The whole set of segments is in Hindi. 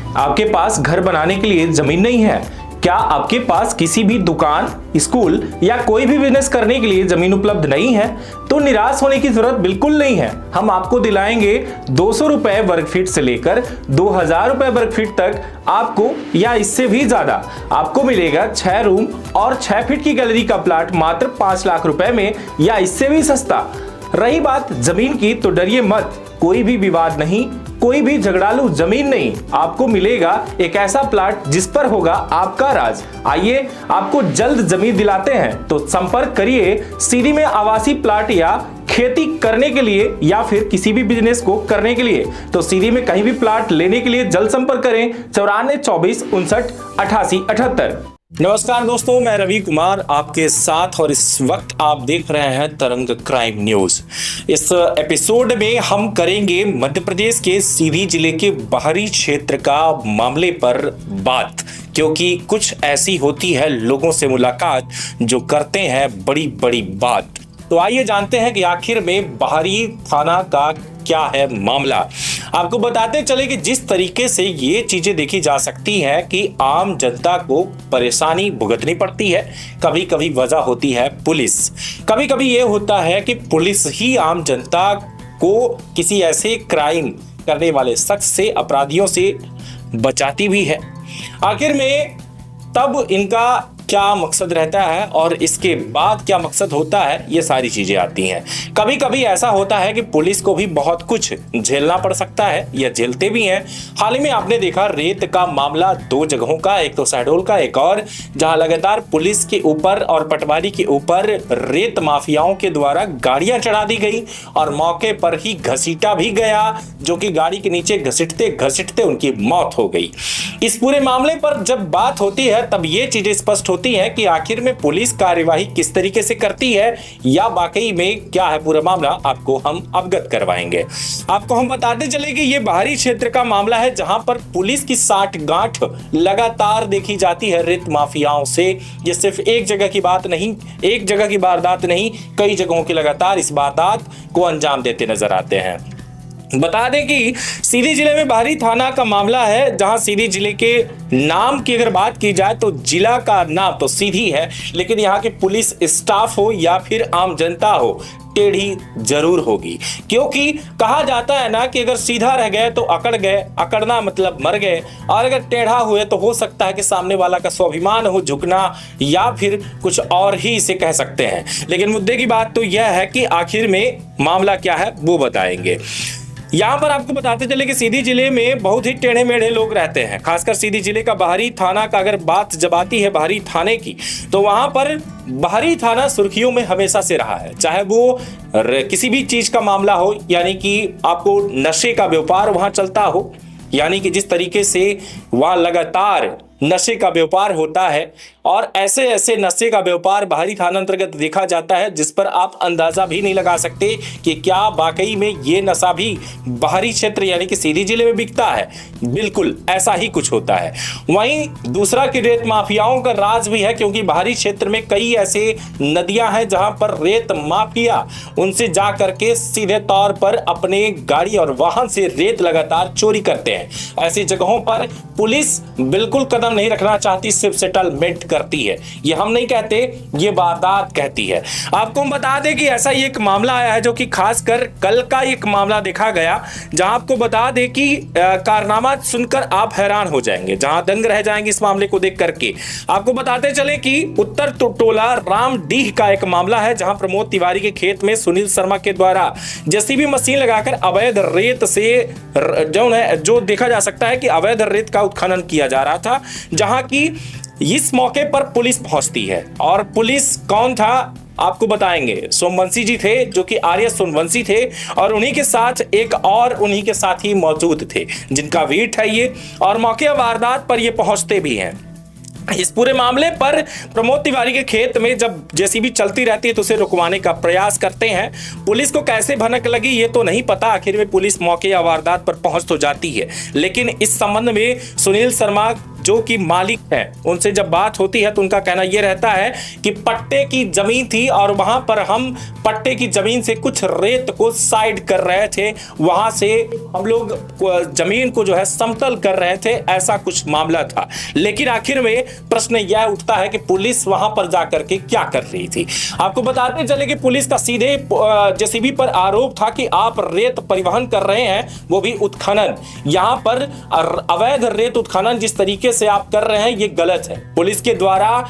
आपके पास घर बनाने के लिए जमीन नहीं है? क्या आपके पास किसी भी दुकान, स्कूल या कोई भी बिजनेस करने के लिए जमीन उपलब्ध नहीं है? तो निराश होने की जरूरत बिल्कुल नहीं है। हम आपको दिलाएंगे 200 रुपए वर्ग फीट से लेकर 2000 रुपए वर्ग फीट तक आपको, या इससे भी ज्यादा आपको मिलेगा 6 रूम और 6 फीट की गैलरी का प्लाट मात्र 5 लाख रुपए में, या इससे भी सस्ता। रही बात जमीन की, तो डरिए मत, कोई भी विवाद नहीं, कोई भी झगड़ालू जमीन नहीं। आपको मिलेगा एक ऐसा प्लाट जिस पर होगा आपका राज। आइए आपको जल्द जमीन दिलाते हैं। तो संपर्क करिए सीधी में आवासीय प्लाट या खेती करने के लिए या फिर किसी भी बिजनेस को करने के लिए। तो सीधी में कहीं भी प्लाट लेने के लिए जल्द संपर्क करें 94 24 59 88 78। नमस्कार दोस्तों, मैं रवि कुमार आपके साथ, और इस वक्त आप देख रहे हैं तरंग क्राइम न्यूज। इस एपिसोड में हम करेंगे मध्य प्रदेश के सीधी जिले के बाहरी क्षेत्र का मामले पर बात, क्योंकि कुछ ऐसी होती है लोगों से मुलाकात जो करते हैं बड़ी बड़ी बात। तो आइए जानते हैं कि आखिर में बाहरी थाना का क्या है मामला। आपको बताते चले कि जिस तरीके से ये चीजें देखी जा सकती हैं कि आम जनता को परेशानी भुगतनी पड़ती है। कभी कभी वजह होती है पुलिस, कभी कभी ये होता है कि पुलिस ही आम जनता को किसी ऐसे क्राइम करने वाले शख्स से, अपराधियों से बचाती भी है। आखिर में तब इनका क्या मकसद रहता है और इसके बाद क्या मकसद होता है, ये सारी चीजें आती हैं। कभी कभी ऐसा होता है कि पुलिस को भी बहुत कुछ झेलना पड़ सकता है, या झेलते भी हैं। हाल ही में आपने देखा रेत का मामला 2 जगहों का, एक तो शहडोल का, एक और, जहां लगातार पुलिस के ऊपर और पटवारी के ऊपर रेत माफियाओं के द्वारा गाड़ियां चढ़ा दी गई और मौके पर ही घसीटा भी गया, जो कि गाड़ी के नीचे घसीटते घसीटते उनकी मौत हो गई। इस पूरे मामले पर जब बात होती है तब ये चीजें स्पष्ट होती है कि आखिर में पुलिस कार्यवाही किस तरीके से करती है, या वाकई में क्या है पूरा मामला, आपको हम अवगत करवाएंगे। आपको हम बताते चले कि ये बाहरी क्षेत्र का मामला है, जहां पर पुलिस की साठगांठ लगातार देखी जाती है रेत माफियाओं से। ये सिर्फ एक जगह की बात नहीं, एक जगह की वारदात नहीं, कई जगहों की लगातार इस वारदात को अंजाम देते नजर आते हैं। बता दें कि सीधी जिले में बाहरी थाना का मामला है, जहां सीधी जिले के नाम की अगर बात की जाए तो जिला का नाम तो सीधी है, लेकिन यहाँ के पुलिस स्टाफ हो या फिर आम जनता हो, टेढ़ी जरूर होगी। क्योंकि कहा जाता है ना कि अगर सीधा रह गए तो अकड़ गए, अकड़ना मतलब मर गए, और अगर टेढ़ा हुए तो हो सकता है कि सामने वाला का स्वाभिमान हो झुकना, या फिर कुछ और ही इसे कह सकते हैं। लेकिन मुद्दे की बात तो यह है कि आखिर में मामला क्या है वो बताएंगे। यहाँ पर आपको बताते चले कि सीधी जिले में बहुत ही टेढ़े मेढ़े लोग रहते हैं। खासकर सीधी जिले का बाहरी थाना का अगर बात जब आती है बाहरी थाने की, तो वहां पर बाहरी थाना सुर्खियों में हमेशा से रहा है। चाहे वो किसी भी चीज का मामला हो, यानी कि आपको नशे का व्यापार वहां चलता हो, यानी कि जिस तरीके से वहां लगातार नशे का व्यापार होता है, और ऐसे ऐसे नशे का व्यापार बाहरी थाना अंतर्गत देखा जाता है जिस पर आप अंदाजा भी नहीं लगा सकते कि क्या वाकई में ये नशा भी बाहरी क्षेत्र यानी कि सीधी जिले में बिकता है। बिल्कुल ऐसा ही कुछ होता है। वहीं दूसरा कि रेत माफियाओं का राज भी है, क्योंकि बाहरी क्षेत्र में कई ऐसे नदियां हैं जहां पर रेत माफिया उनसे जा करके सीधे तौर पर अपने गाड़ी और वाहन से रेत लगातार चोरी करते हैं। ऐसी जगहों पर पुलिस बिल्कुल कदम नहीं रखना चाहती, सिर्फ सेटलमेंट करती है। ये हम नहीं कहते, ये वारदात कहती है। आपको हम बता दें कि ऐसा ही एक मामला आया है, जो कि खासकर कल का एक मामला देखा गया, जहां आपको बता दें कि कारनामा सुनकर आप हैरान हो जाएंगे, जहां दंग रह जाएंगे इस मामले को देख करके। आपको बताते चले कि उत्तर टोला रामडीह का एक मामला है, जहां प्रमोद तिवारी के खेत में सुनील शर्मा के द्वारा जेसीबी मशीन लगाकर अवैध रेत से जो देखा जा सकता है कि अवैध रेत का उत्खनन किया जा रहा था, जहां की इस मौके पर पुलिस पहुंचती है। और पुलिस कौन था आपको बताएंगे। सोमवंशी जी थे, जो कि आर्य सोमवंशी थे, और उन्हीं के साथ एक और उन्हीं के साथ ही मौजूद थे, जिनका वेट है ये, और मौके वारदात पर ये पहुंचते भी हैं। इस पूरे मामले पर प्रमोद तिवारी के खेत में जब जेसीबी चलती रहती है तो उसे रुकवाने का प्रयास करते हैं। पुलिस को कैसे भनक लगी ये तो नहीं पता, आखिर में पुलिस मौके या वारदात पर पहुंच तो जाती है। लेकिन इस संबंध में सुनील शर्मा जो कि मालिक हैं, उनसे जब बात होती है तो उनका कहना यह रहता है कि पट्टे की जमीन थी और वहां पर हम पट्टे की जमीन से कुछ रेत को साइड कर रहे थे, वहां से हम लोग जमीन को जो है समतल कर रहे थे, ऐसा कुछ मामला था। लेकिन आखिर में प्रश्न यह उठता है कि पुलिस वहां पर जाकर के क्या कर रही थी। आपको बताते चले कि पुलिस का सीधे जेसीबी पर आरोप था कि आप रेत परिवहन कर रहे हैं, वो भी उत्खनन। यहां पर अवैध रेत उत्खनन जिस तरीके से आप कर रहे हैं ये गलत है। पुलिस के द्वारा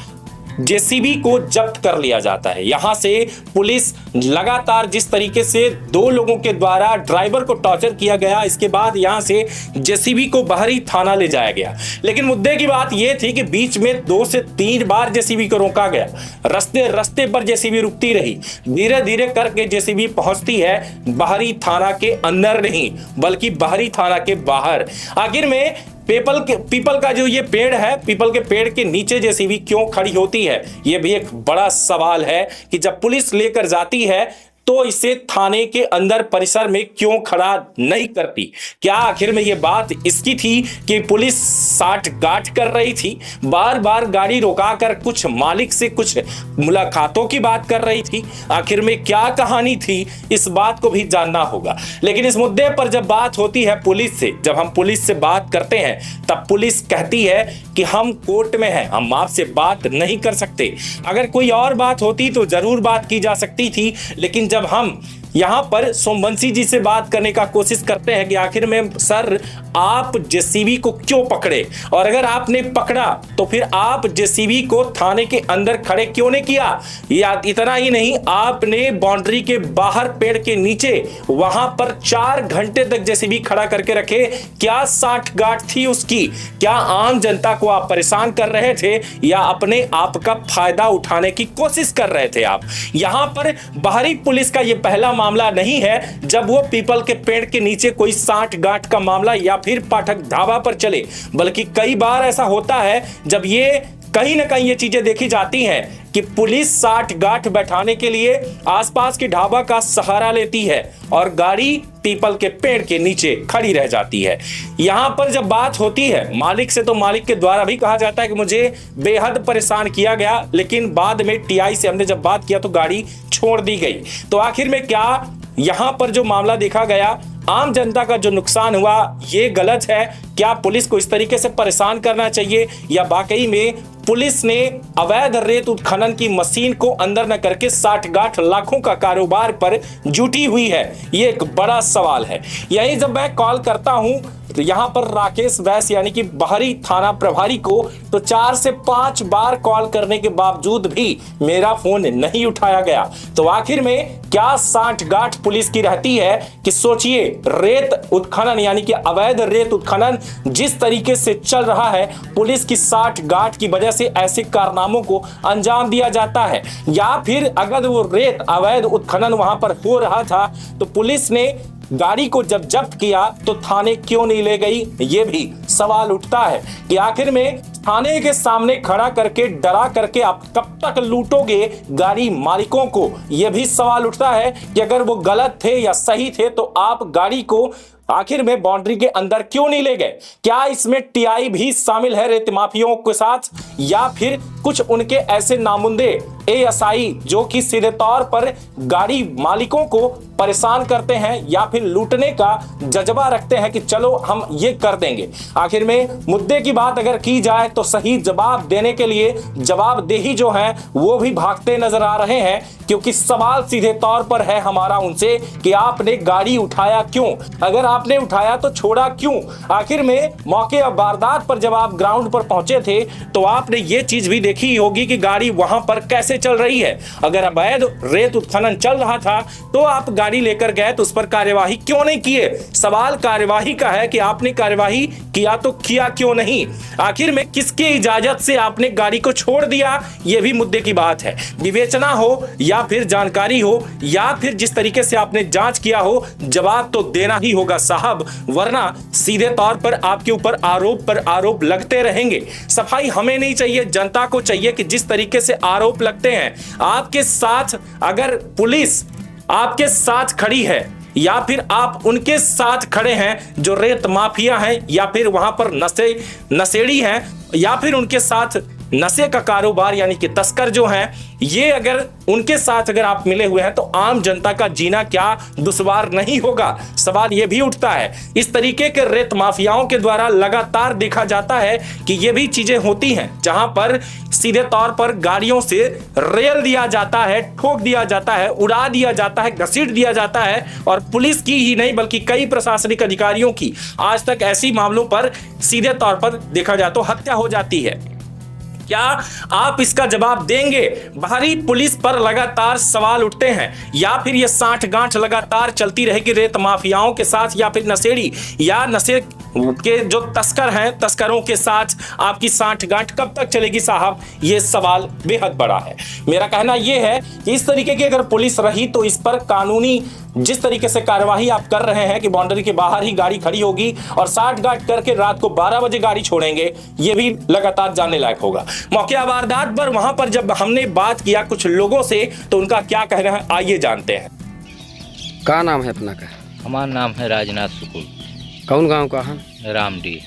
जेसीबी को जब्त कर लिया जाता है। यहां से पुलिस लगातार जिस तरीके से 2 लोगों के द्वारा ड्राइवर को टॉर्चर किया गया, इसके बाद यहां से जेसीबी को बाहरी थाना ले जाया गया। लेकिन मुद्दे की बात यह थी कि बीच में 2 से 3 बार जेसीबी को रोका गया। रास्ते पर जेसीबी रुकती रही, धीरे धीरे करके जेसीबी पहुंचती है बाहरी थाना के अंदर नहीं बल्कि बाहरी थाना के बाहर। आखिर में पीपल का जो ये पेड़ है, पीपल के पेड़ के नीचे जेसीबी क्यों खड़ी होती है, ये भी एक बड़ा सवाल है कि जब पुलिस लेकर जाती है तो इसे थाने के अंदर परिसर में क्यों खड़ा नहीं करती। क्या आखिर में ये बात इसकी थी कि पुलिस साठ गांठ कर रही थी, बार बार गाड़ी रोकाकर कुछ मालिक से कुछ मुलाकातों की बात कर रही थी? आखिर में क्या कहानी थी, इस बात को भी जानना होगा। लेकिन इस मुद्दे पर जब बात होती है पुलिस से, जब हम पुलिस से बात करते हैं तब पुलिस कहती है कि हम कोर्ट में हैं, हम आपसे बात नहीं कर सकते। अगर कोई और बात होती तो जरूर बात की जा सकती थी, लेकिन जब हम यहां पर सोमवंशी जी से बात करने का कोशिश करते हैं कि आखिर में सर आप जेसीबी को क्यों पकड़े, और अगर आपने पकड़ा तो फिर आप जेसीबी को थाने के अंदर खड़े क्यों नहीं किया। या इतना ही नहीं, आपने बाउंड्री के बाहर पेड़ के नीचे वहां पर 4 घंटे तक जेसीबी खड़ा करके रखे। क्या साठ गांठ थी उसकी? क्या आम जनता को आप परेशान कर रहे थे या अपने आप का फायदा उठाने की कोशिश कर रहे थे आप? यहां पर बाहरी पुलिस का यह पहला मामला नहीं है जब वो पीपल के पेड़ के नीचे कोई 60 गांठ का मामला या फिर पाठक ढाबा पर चले, बल्कि कई बार ऐसा होता है जब ये कहीं ना कहीं ये चीजें देखी जाती हैं कि पुलिस 60 गांठ बैठाने के लिए आसपास के ढाबा का सहारा लेती है और गाड़ी पीपल के पेड़ के नीचे खड़ी रह जाती है। यहां पर जब बात होती है मालिक से, तो मालिक के द्वारा भी कहा जाता है कि मुझे बेहद परेशान किया गया, लेकिन बाद में टीआई से हमने जब बात किया तो गाड़ी छोड़ दी गई। तो आखिर में क्या यहां पर जो मामला देखा गया, आम जनता का जो नुकसान हुआ, ये गलत है? क्या पुलिस को इस तरीके से परेशान करना चाहिए या वाकई में पुलिस ने अवैध रेत उत्खनन की मशीन को अंदर न करके 60 गांठ लाखों का कारोबार पर जुटी हुई है? ये एक बड़ा सवाल है। यही जब मैं कॉल करता हूं तो यहां पर राकेश वैस यानी कि बाहरी थाना प्रभारी को, तो 4 से 5 बार कॉल करने के बावजूद भी मेरा फोन नहीं उठाया गया। तो आखिर में क्या 60 गांठ पुलिस की रहती है कि सोचिए, रेत उत्खनन यानी कि अवैध रेत उत्खनन जिस तरीके से चल रहा है, पुलिस की 60 गांठ की वजह से ऐसे कारनामों को अंजाम दिया जाता है। या फिर अगर वो रेत अवैध उत्खनन वहां पर हो रहा था तो पुलिस ने गाड़ी को जब जब्त किया तो थाने क्यों नहीं ले गई? ये भी सवाल उठता है कि आखिर में थाने के सामने खड़ा करके डरा करके आप कब तक लूटोगे गाड़ी मालिकों को? यह भी सवाल उठता है कि अगर वो गलत थे या सही थे तो आप गाड़ी को आखिर में बाउंड्री के अंदर क्यों नहीं ले गए? क्या इसमें टीआई भी शामिल है रेत माफियों के साथ, या फिर कुछ उनके ऐसे नामुंदे एएसआई जो कि सीधे तौर पर गाड़ी मालिकों को परेशान करते हैं या फिर लूटने का जज्बा रखते हैं कि चलो हम ये कर देंगे? आखिर में मुद्दे की बात अगर की जाए तो सही जवाब देने के लिए जवाबदेही जो है वो भी भागते नजर आ रहे हैं, क्योंकि सवाल सीधे तौर पर है हमारा उनसे कि आपने गाड़ी उठाया क्यों? अगर आपने उठाया तो छोड़ा क्यों? आखिर में मौके और वारदात पर जब आप ग्राउंड पर पहुंचे थे तो आपने ये चीज भी देखी होगी कि गाड़ी वहां पर कैसे चल रही है। अगर अवैध रेत उत्खनन चल रहा था तो आप गाड़ी लेकर गए तो उस पर कार्यवाही क्यों नहीं किए? सवाल कार्यवाही का है कि आपने कार्यवाही किया तो किया क्यों नहीं? आखिर में किसकी इजाजत से आपने गाड़ी को छोड़ दिया? यह भी मुद्दे की बात है। विवेचना हो या फिर जानकारी हो या फिर जिस तरीके से आपने जांच किया हो, जवाब तो देना ही होगा साहब, वरना सीधे तौर पर आपके ऊपर आरोप पर आरोप लगते रहेंगे। सफाई हमें नहीं चाहिए, जनता को चाहिए कि जिस तरीके से आरोप लगते हैं आपके साथ, अगर पुलिस आपके साथ खड़ी है या फिर आप उनके साथ खड़े हैं जो रेत माफिया हैं, या फिर वहां पर नशेड़ी हैं, या फिर उनके साथ नशे का कारोबार यानी कि तस्कर जो हैं, ये अगर उनके साथ अगर आप मिले हुए हैं तो आम जनता का जीना क्या दुश्वार नहीं होगा। सवाल ये भी उठता है। इस तरीके के रेत माफियाओं के द्वारा लगातार देखा जाता है कि ये भी चीजें होती हैं जहां पर सीधे तौर पर गाड़ियों से रेल दिया जाता है, ठोक दिया जाता है, उड़ा दिया जाता है, घसीट दिया जाता है, और पुलिस की ही नहीं बल्कि कई प्रशासनिक अधिकारियों की आज तक ऐसी मामलों पर सीधे तौर पर देखा जाए तो हत्या हो जाती है। क्या आप इसका जवाब देंगे? बाहरी पुलिस पर लगातार सवाल उठते हैं, या फिर ये साठ गांठ लगातार चलती रहेगी रेत माफियाओं के साथ, या फिर नशेड़ी या नशे के जो तस्कर हैं, तस्करों के साथ आपकी साठ गांठ कब तक चलेगी साहब? ये सवाल बेहद बड़ा है। मेरा कहना यह है कि इस तरीके की अगर पुलिस रही तो इस पर कानूनी जिस तरीके से कार्यवाही आप कर रहे हैं कि बाउंड्री के बाहर ही गाड़ी खड़ी होगी और 60 गांठ करके रात को 12 बजे गाड़ी छोड़ेंगे, ये भी लगातार जानने लायक होगा। मौके वारदात पर वहां पर जब हमने बात किया कुछ लोगों से तो उनका क्या कहना है, आइए जानते हैं। क्या नाम है अपना का? हमारा नाम है राजनाथ सुकुल। कौन गांव का है? रामडी।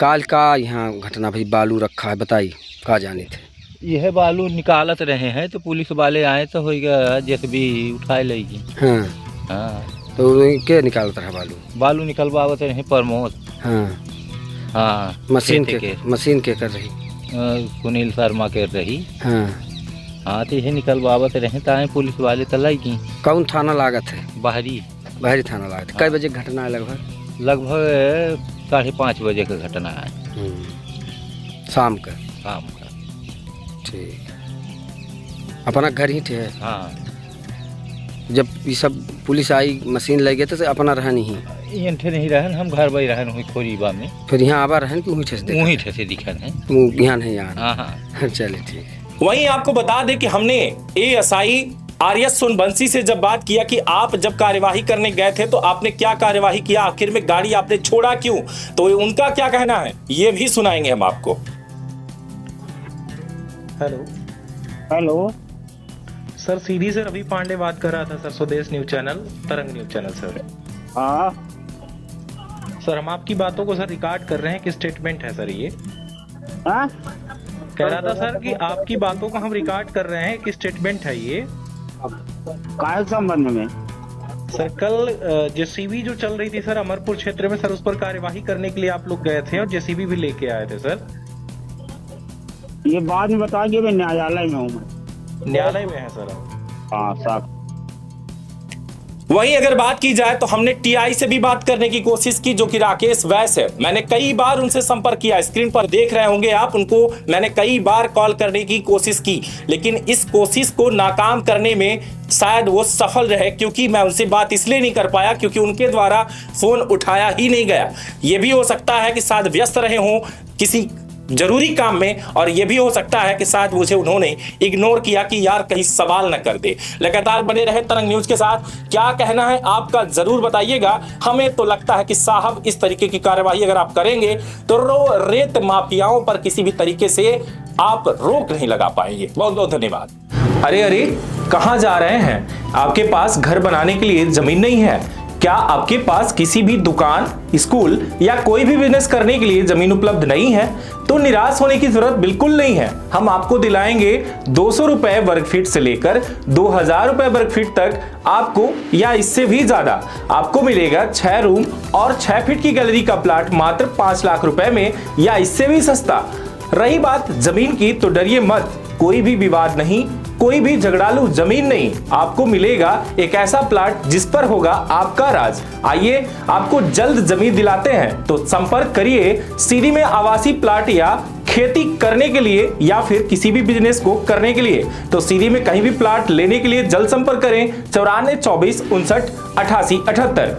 काल का यहाँ घटना भाई बालू रखा है, बताइए कहाँ जाने थे? यह बालू निकालत रहे हैं तो पुलिस वाले आए तो होगा जैसे भी उठाए लेगी। हाँ तो के निकालता है बालू? बालू निकलवावत रहे प्रमोद। हाँ मशीन के कर रही सुनील शर्मा कर रही। हाँ तो यह निकलवावत रहे ताए पुलिस वाले तलाएगी। कौन थाना लागत है? बाहरी थाना लागत है। कई बजे घटना है? लगभग 5:30 बजे का घटना है। शाम का? ठीक। अपना घर ही थे? हाँ। जब ये सब पुलिस आई मशीन लगे तो अपना रहन ही नहीं रहन, हम घर पर रहन हुई खोरीबा में। फिर यहाँ आवा रहन कि वहीं ठेसे दिखा है? यहाँ नहीं यहाँ। हाँ। चले ठीक। वहीं आपको बता दें कि हमने एएसआई आरएस सोनबंसी से जब बात किया कि आप जब कार्यवाही करने गए थे तो आपने क्या कार्यवाही किया, आखिर में गाड़ी आपने छोड़ा क्यों, तो उनका क्या कहना है ये भी सुनाएंगे हम आपको। हेलो सर, सीडी से रवि पांडे बात कर रहा था सर, स्वदेश न्यूज चैनल, तरंग न्यूज चैनल सर। हाँ सर, हम आपकी बातों को सर रिकॉर्ड कर रहे हैं कि स्टेटमेंट है सर ये। हाँ कह रहा था सर कि आपकी बातों को हम रिकॉर्ड कर रहे हैं कि स्टेटमेंट है ये। काय संबंध में? सर कल जेसीबी जो चल रही थी सर अमरपुर क्षेत्र में सर, उस पर कार्यवाही करने के लिए आप लोग गए थे और जेसीबी भी लेके आए थे सर। ये बाद में बताइए, मैं न्यायालय में हूँ। मैं न्यायालय में है सर? हाँ साहब। वहीं अगर बात की जाए तो हमने टीआई से भी बात करने की कोशिश की जो कि राकेश वैस है। मैंने कई बार उनसे संपर्क किया, स्क्रीन पर देख रहे होंगे आप उनको, मैंने कई बार कॉल करने की कोशिश की, लेकिन इस कोशिश को नाकाम करने में शायद वो सफल रहे, क्योंकि मैं उनसे बात इसलिए नहीं कर पाया क्योंकि उनके द्वारा फोन उठाया ही नहीं गया। ये भी हो सकता है कि शायद व्यस्त रहे हों किसी जरूरी काम में, और यह भी हो सकता है कि शायद मुझे उन्होंने इग्नोर किया कि यार कहीं सवाल न कर दे। लगातार बने रहे तरंग न्यूज के साथ। क्या कहना है आपका जरूर बताइएगा। हमें तो लगता है कि साहब इस तरीके की कार्यवाही अगर आप करेंगे तो रेत माफियाओं पर किसी भी तरीके से आप रोक नहीं लगा पाएंगे। बहुत बहुत धन्यवाद। अरे कहां जा रहे हैं? आपके पास घर बनाने के लिए जमीन नहीं है क्या? आपके पास किसी भी दुकान, स्कूल या कोई भी बिजनेस करने के लिए जमीन उपलब्ध नहीं है? तो निराश होने की जरूरत बिल्कुल नहीं है। हम आपको दिलाएंगे 200 रुपए वर्ग फीट से लेकर 2000 रुपए वर्ग फीट तक आपको, या इससे भी ज्यादा आपको मिलेगा 6 रूम और 6 फीट की गैलरी का प्लाट मात्र 5 लाख रुपए में, या इससे भी सस्ता। रही बात जमीन की तो डरिए मत, कोई भी विवाद नहीं, कोई भी झगड़ालू जमीन नहीं, आपको मिलेगा एक ऐसा प्लाट जिस पर होगा आपका राज। आइए आपको जल्द जमीन दिलाते हैं, तो संपर्क करिए सीधी में आवासीय प्लाट या खेती करने के लिए या फिर किसी भी बिजनेस को करने के लिए। तो सीधी में कहीं भी प्लाट लेने के लिए जल्द संपर्क करें 94 24 59 88 78।